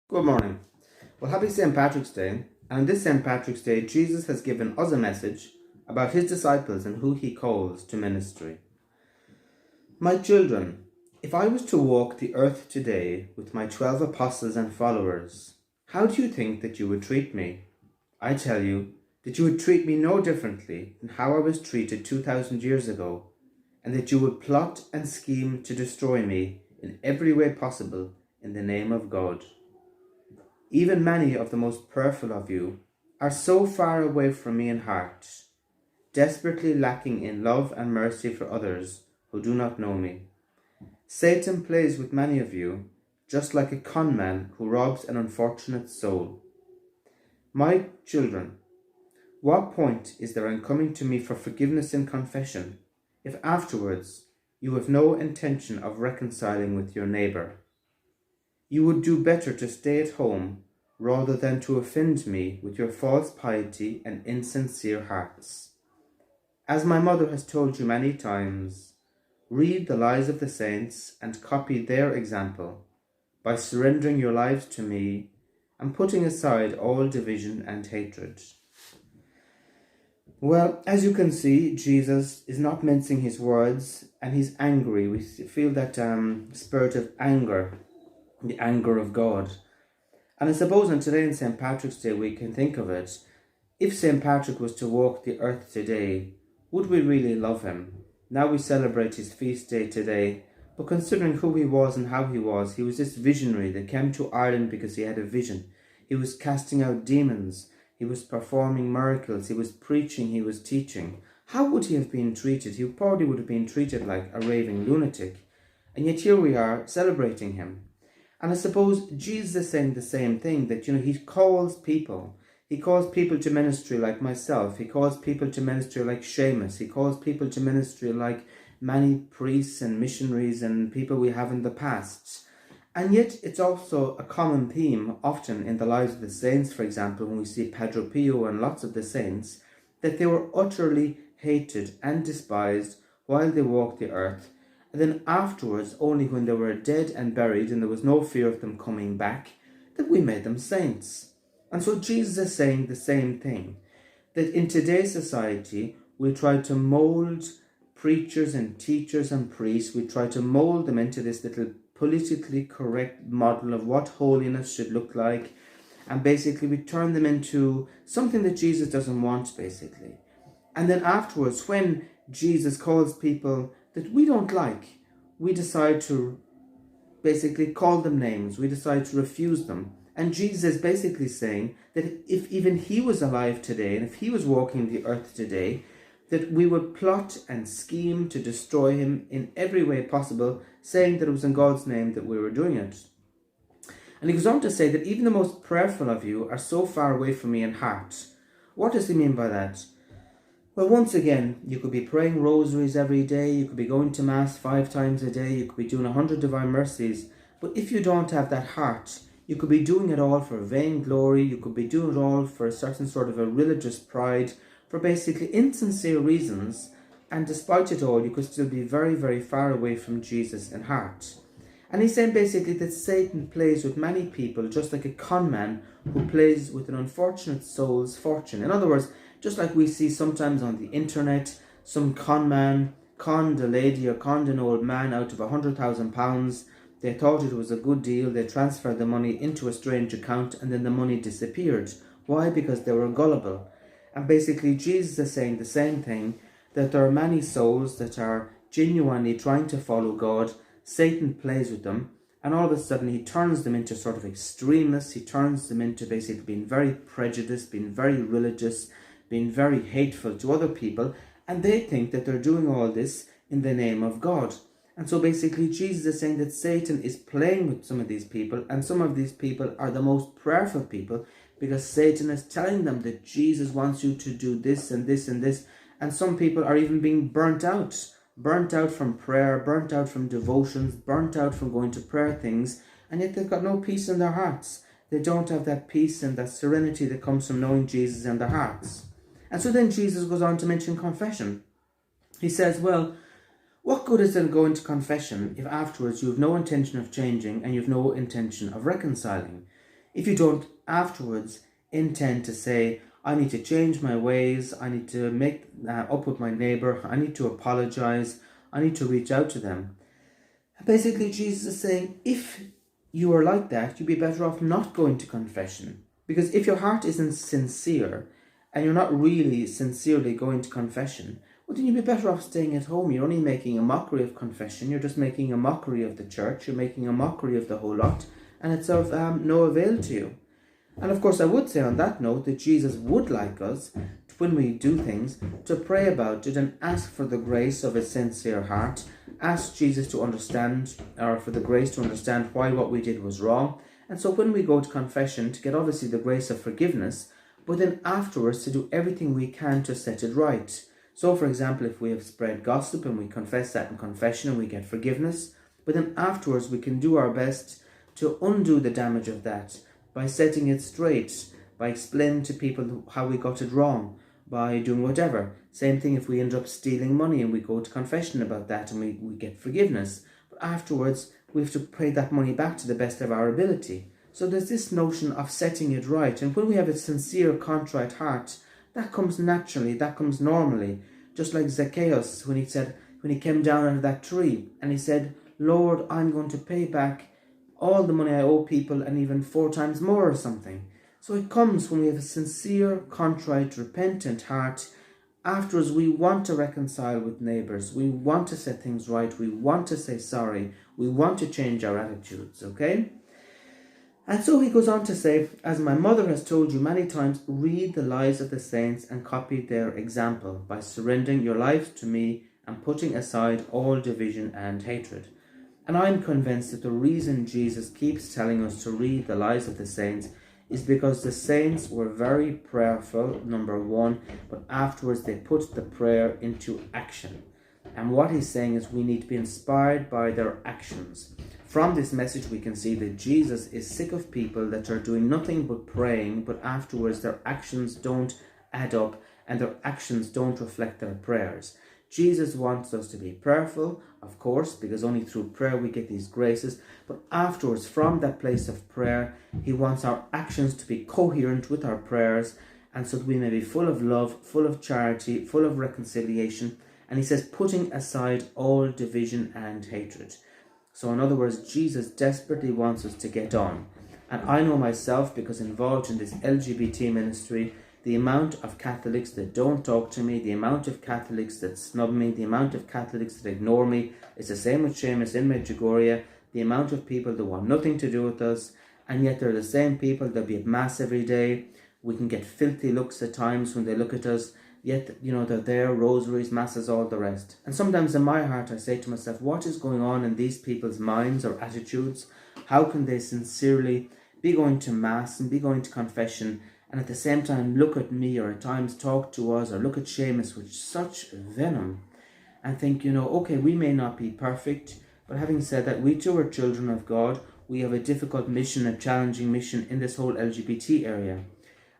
Good morning. Well, happy St. Patrick's Day. And on this St. Patrick's Day, Jesus has given us a message about his disciples and who he calls to ministry. My children, if I was to walk the earth today with my 12 apostles and followers, how do you think that you would treat me? I tell you that you would treat me no differently than how I was treated 2,000 years ago, and that you would plot and scheme to destroy me in every way possible in the name of God. Even many of the most prayerful of you are so far away from me in heart, desperately lacking in love and mercy for others who do not know me. Satan plays with many of you, just like a con man who robs an unfortunate soul. My children, what point is there in coming to me for forgiveness in confession, if afterwards you have no intention of reconciling with your neighbour? You would do better to stay at home rather than to offend me with your false piety and insincere hearts. As my mother has told you many times, read the lives of the saints and copy their example by surrendering your lives to me and putting aside all division and hatred. Well, as you can see, Jesus is not mincing his words and he's angry. We feel that spirit of anger, the anger of God. And I suppose on today, in St. Patrick's Day, we can think of it. If St. Patrick was to walk the earth today, would we really love him? Now we celebrate his feast day today, but considering who he was and how he was this visionary that came to Ireland because he had a vision. He was casting out demons, he was performing miracles, he was preaching, he was teaching. How would he have been treated? He probably would have been treated like a raving lunatic. And yet here we are celebrating him. And I suppose Jesus is saying the same thing, that, he calls people. He calls people to ministry like myself. He calls people to ministry like Seamus. He calls people to ministry like many priests and missionaries and people we have in the past. And yet it's also a common theme often in the lives of the saints, for example, when we see Padre Pio and lots of the saints, that they were utterly hated and despised while they walked the earth. And then afterwards, only when they were dead and buried and there was no fear of them coming back, that we made them saints. And so Jesus is saying the same thing, that in today's society, we try to mould preachers and teachers and priests, we try to mould them into this little politically correct model of what holiness should look like, and basically we turn them into something that Jesus doesn't want, basically. And then afterwards, when Jesus calls people that we don't like, we decide to basically call them names, we decide to refuse them. And Jesus is basically saying that if even he was alive today, and if he was walking the earth today, that we would plot and scheme to destroy him in every way possible, saying that it was in God's name that we were doing it. And he goes on to say that even the most prayerful of you are so far away from me in heart. What does he mean by that? Well, once again, you could be praying rosaries every day, you could be going to Mass 5 times a day, you could be doing 100 Divine Mercies, but if you don't have that heart, you could be doing it all for vainglory, you could be doing it all for a certain sort of a religious pride, for basically insincere reasons, and despite it all, you could still be very, very far away from Jesus in heart. And he's saying basically that Satan plays with many people just like a con man who plays with an unfortunate soul's fortune. In other words, just like we see sometimes on the internet, some con man conned a lady or conned an old man out of £100,000. They thought it was a good deal. They transferred the money into a strange account and then the money disappeared. Why? Because they were gullible. And basically Jesus is saying the same thing, that there are many souls that are genuinely trying to follow God. Satan plays with them, and all of a sudden he turns them into sort of extremists. He turns them into basically being very prejudiced, being very religious, being very hateful to other people, and they think that they're doing all this in the name of God. And so basically Jesus is saying that Satan is playing with some of these people, and some of these people are the most prayerful people, because Satan is telling them that Jesus wants you to do this and this and this, and some people are even being burnt out from prayer, burnt out from devotions, burnt out from going to prayer things, and yet they've got no peace in their hearts. They don't have that peace and that serenity that comes from knowing Jesus in their hearts. And so then Jesus goes on to mention confession. He says, well, what good is it going to confession if afterwards you have no intention of changing and you have no intention of reconciling? if you don't afterwards intend to say, I need to change my ways, I need to make up with my neighbour, I need to apologise, I need to reach out to them. Basically, Jesus is saying, if you are like that, you'd be better off not going to confession. Because if your heart isn't sincere, and you're not really sincerely going to confession, well, then you'd be better off staying at home. You're only making a mockery of confession, you're just making a mockery of the church, you're making a mockery of the whole lot, and it's of no avail to you. And of course, I would say on that note that Jesus would like us, when we do things, to pray about it and ask for the grace of a sincere heart. Ask Jesus to understand, or for the grace to understand why what we did was wrong. And so when we go to confession, to get obviously the grace of forgiveness, but then afterwards to do everything we can to set it right. So for example, if we have spread gossip and we confess that in confession and we get forgiveness, but then afterwards we can do our best to undo the damage of that by setting it straight, by explaining to people how we got it wrong, by doing whatever. Same thing if we end up stealing money and we go to confession about that and we get forgiveness. But afterwards, we have to pay that money back to the best of our ability. So there's this notion of setting it right. And when we have a sincere, contrite heart, that comes naturally, that comes normally. Just like Zacchaeus, when he came down out of that tree and he said, Lord, I'm going to pay back all the money I owe people and even 4 times more or something. So it comes when we have a sincere, contrite, repentant heart. Afterwards, we want to reconcile with neighbours. We want to set things right. We want to say sorry. We want to change our attitudes, okay? And so he goes on to say, as my mother has told you many times, read the lives of the saints and copy their example by surrendering your life to me and putting aside all division and hatred. And I'm convinced that the reason Jesus keeps telling us to read the lives of the saints is because the saints were very prayerful, number one, but afterwards they put the prayer into action. And what he's saying is we need to be inspired by their actions. From this message we can see that Jesus is sick of people that are doing nothing but praying, but afterwards their actions don't add up and their actions don't reflect their prayers. Jesus wants us to be prayerful, of course, because only through prayer we get these graces. But afterwards, from that place of prayer, he wants our actions to be coherent with our prayers, and so that we may be full of love, full of charity, full of reconciliation. And he says, putting aside all division and hatred. So in other words, Jesus desperately wants us to get on. And I know myself, because involved in this LGBT ministry, the amount of Catholics that don't talk to me, the amount of Catholics that snub me, the amount of Catholics that ignore me, it's the same with Seamus in Medjugorje, the amount of people that want nothing to do with us, and yet they're the same people that be at Mass every day. We can get filthy looks at times when they look at us, yet, they're there, rosaries, masses, all the rest. And sometimes in my heart I say to myself, what is going on in these people's minds or attitudes? How can they sincerely be going to Mass and be going to confession and at the same time look at me, or at times talk to us, or look at Seamus with such venom, and think, okay, we may not be perfect, but having said that, we too are children of God. We have a difficult mission, a challenging mission in this whole LGBT area.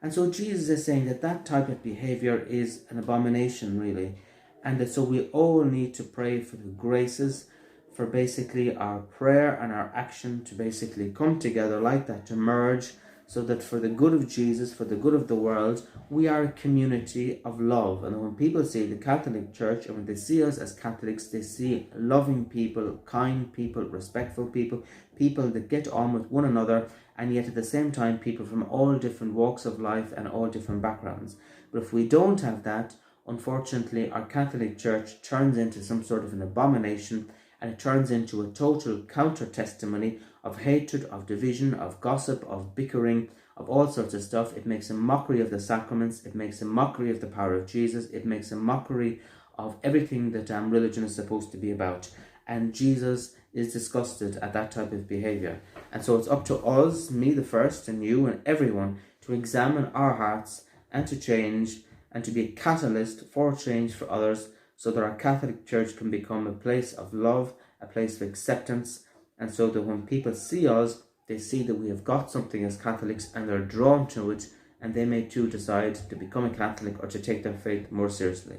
And so Jesus is saying that type of behaviour is an abomination, really. And that so we all need to pray for the graces, for basically our prayer and our action to basically come together like that, to merge, so that for the good of Jesus, for the good of the world, we are a community of love. And when people see the Catholic Church, and when they see us as Catholics, they see loving people, kind people, respectful people, people that get on with one another, and yet at the same time, people from all different walks of life and all different backgrounds. But if we don't have that, unfortunately, our Catholic Church turns into some sort of an abomination, and it turns into a total counter-testimony of hatred, of division, of gossip, of bickering, of all sorts of stuff. It makes a mockery of the sacraments. It makes a mockery of the power of Jesus. It makes a mockery of everything that religion is supposed to be about. And Jesus is disgusted at that type of behaviour. And so it's up to us, me the first, and you and everyone, to examine our hearts and to change and to be a catalyst for change for others, so that our Catholic Church can become a place of love, a place of acceptance, and so that when people see us, they see that we have got something as Catholics and they're drawn to it, and they may too decide to become a Catholic or to take their faith more seriously.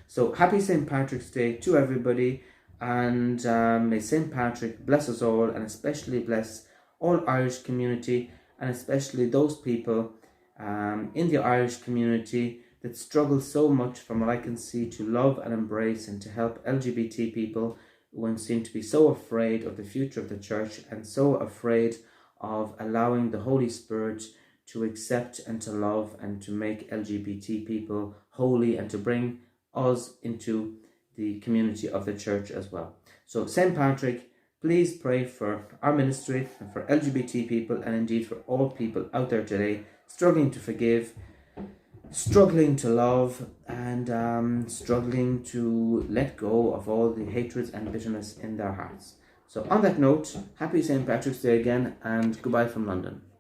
So happy St. Patrick's Day to everybody, and may St. Patrick bless us all, and especially bless all Irish community, and especially those people in the Irish community that struggle so much, from what I can see, to love and embrace and to help LGBT people who seem to be so afraid of the future of the church and so afraid of allowing the Holy Spirit to accept and to love and to make LGBT people holy and to bring us into the community of the church as well. So St. Patrick, please pray for our ministry and for LGBT people, and indeed for all people out there today struggling to forgive, struggling to love, and struggling to let go of all the hatreds and bitterness in their hearts. So on that note, happy St. Patrick's Day again, and goodbye from London.